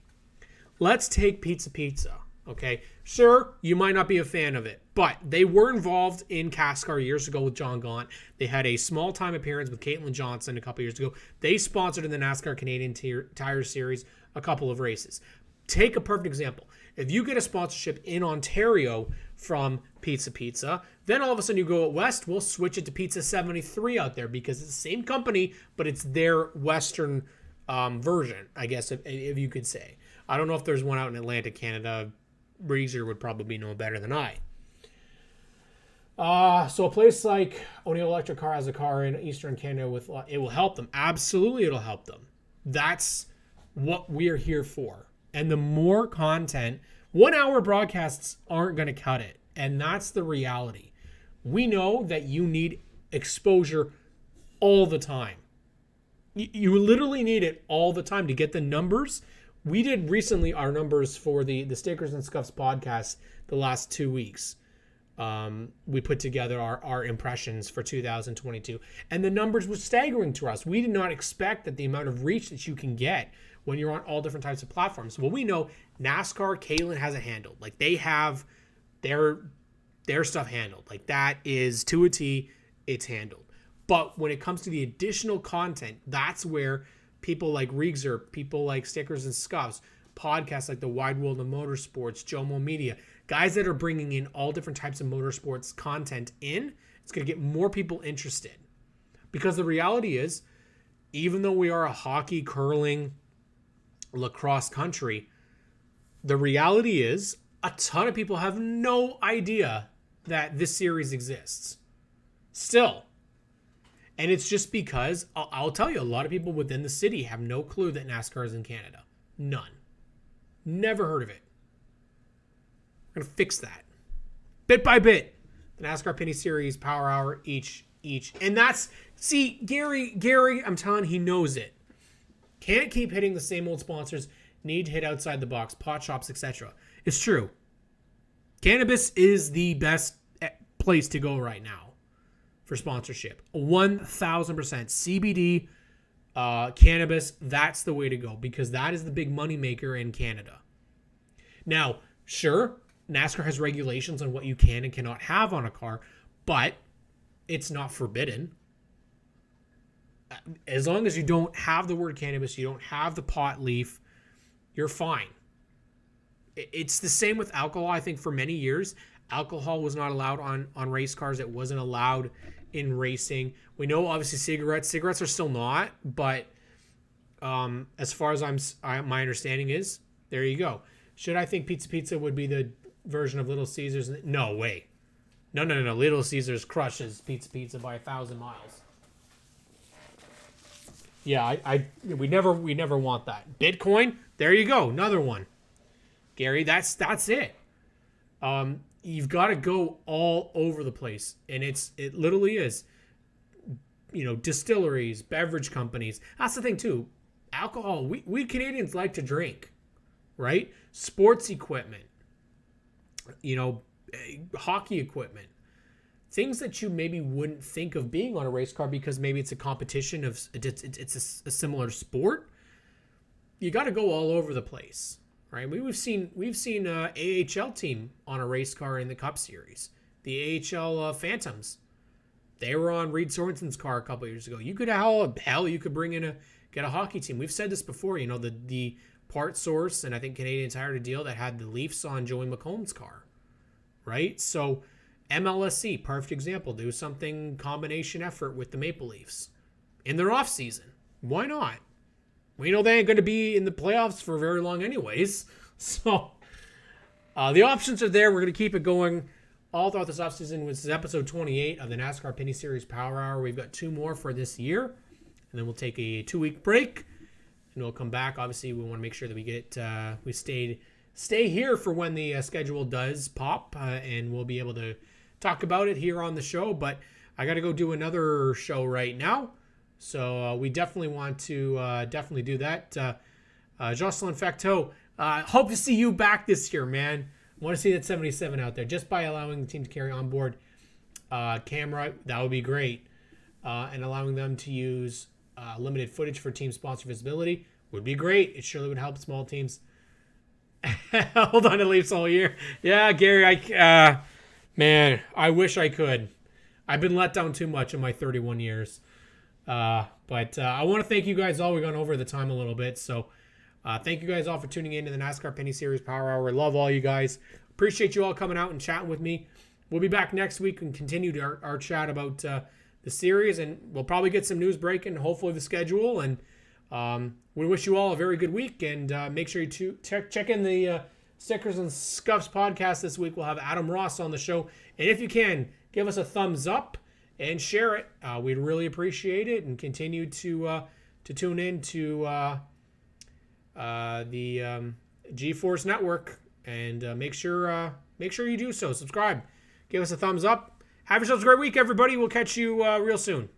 Pizza. Okay, sure, you might not be a fan of it, but they were involved in CASCAR years ago with John Gaunt. They had a small-time appearance with Caitlin Johnson a couple years ago. They sponsored in the NASCAR Canadian Tire Series a couple of races. Take a perfect example. If you get a sponsorship in Ontario from Pizza, then all of a sudden you go out west, we'll switch it to Pizza 73 out there because it's the same company, but it's their Western version, I guess, if you could say. I don't know if there's one out in Atlantic Canada. Reeser would probably know better than I. So a place like O'Neill Electric Car has a car in Eastern Canada it will help them. Absolutely, it'll help them. That's what we're here for. And the more content, 1-hour broadcasts aren't going to cut it. And that's the reality. We know that you need exposure all the time. You literally need it all the time to get the numbers. We did recently our numbers for the Stickers and Scuffs podcast the last 2 weeks. We put together our impressions for 2022. And the numbers were staggering to us. We did not expect that the amount of reach that you can get when you're on all different types of platforms. Well, we know NASCAR, Caitlin has it handled. Like, they have their stuff handled. Like, that is to a T, it's handled. But when it comes to the additional content, that's where people like Rieger, people like Stickers and Scuffs, podcasts like The Wide World of Motorsports, Jomo Media, guys that are bringing in all different types of motorsports content in, it's going to get more people interested. Because the reality is, even though we are a hockey, curling, lacrosse country, the reality is a ton of people have no idea that this series exists. Still. And it's just because, I'll tell you, a lot of people within the city have no clue that NASCAR is in Canada. None. Never heard of it. We're going to fix that. Bit by bit. The NASCAR Pinty Series, Power Hour, each. And that's, see, Gary, I'm telling you, he knows it. Can't keep hitting the same old sponsors. Need to hit outside the box, pot shops, etc. It's true. Cannabis is the best place to go right now for sponsorship. 1,000%. CBD, cannabis, that's the way to go because that is the big money maker in Canada. Now, sure, NASCAR has regulations on what you can and cannot have on a car, but it's not forbidden. As long as you don't have the word cannabis, you don't have the pot leaf, you're fine. It's the same with alcohol. I think for many years, alcohol was not allowed on race cars. It wasn't allowed in racing. We know obviously cigarettes are still not, but as far as my understanding is, there you go. Should I think Pizza would be the version of Little Caesars? No way. No. Little Caesars crushes Pizza by 1,000 miles. Yeah, we never want that. Bitcoin, there you go, another one. Gary, that's it. You've got to go all over the place, and it literally is. Distilleries, beverage companies. That's the thing too. Alcohol, we Canadians like to drink, right? Sports equipment, hockey equipment. Things that you maybe wouldn't think of being on a race car because maybe it's a competition of it's a similar sport. You got to go all over the place, right? We've seen AHL team on a race car in the Cup Series. The AHL Phantoms, they were on Reed Sorensen's car a couple years ago. You could you could bring in get a hockey team. We've said this before. The part source, and I think Canadians hired a deal that had the Leafs on Joey McComb's car, right? So. MLSC, perfect example. Do something combination effort with the Maple Leafs in their off season. Why not? We know they ain't going to be in the playoffs for very long anyways. So the options are there. We're going to keep it going all throughout this offseason. This is episode 28 of the NASCAR Pinty Series Power Hour. We've got 2 more for this year, and then we'll take a 2-week break, and we'll come back. Obviously, we want to make sure that we stay here for when the schedule does pop, and we'll be able to talk about it here on the show. But I got to go do another show right now, so we definitely want to definitely do that. Jocelyn Facto, hope to see you back this year, man. I want to see that 77 out there just by allowing the team to carry onboard camera. That would be great, and allowing them to use limited footage for team sponsor visibility would be great. It surely would help small teams. Hold on to Leafs all year. Yeah, Gary, man, I wish I could. I've been let down too much in my 31 years. But I want to thank you guys all. We've gone over the time a little bit. So thank you guys all for tuning in to the NASCAR Pinty Series Power Hour. I love all you guys. Appreciate you all coming out and chatting with me. We'll be back next week and continue our chat about the series. And we'll probably get some news breaking, hopefully the schedule. And we wish you all a very good week. And make sure you check in the Stickers and Scuffs podcast this week. We'll have Adam Ross on the show. And if you can, give us a thumbs up and share it. We'd really appreciate it, and continue to tune in to the G-Force Network, and make sure you do so. Subscribe. Give us a thumbs up. Have yourselves a great week, everybody. We'll catch you real soon.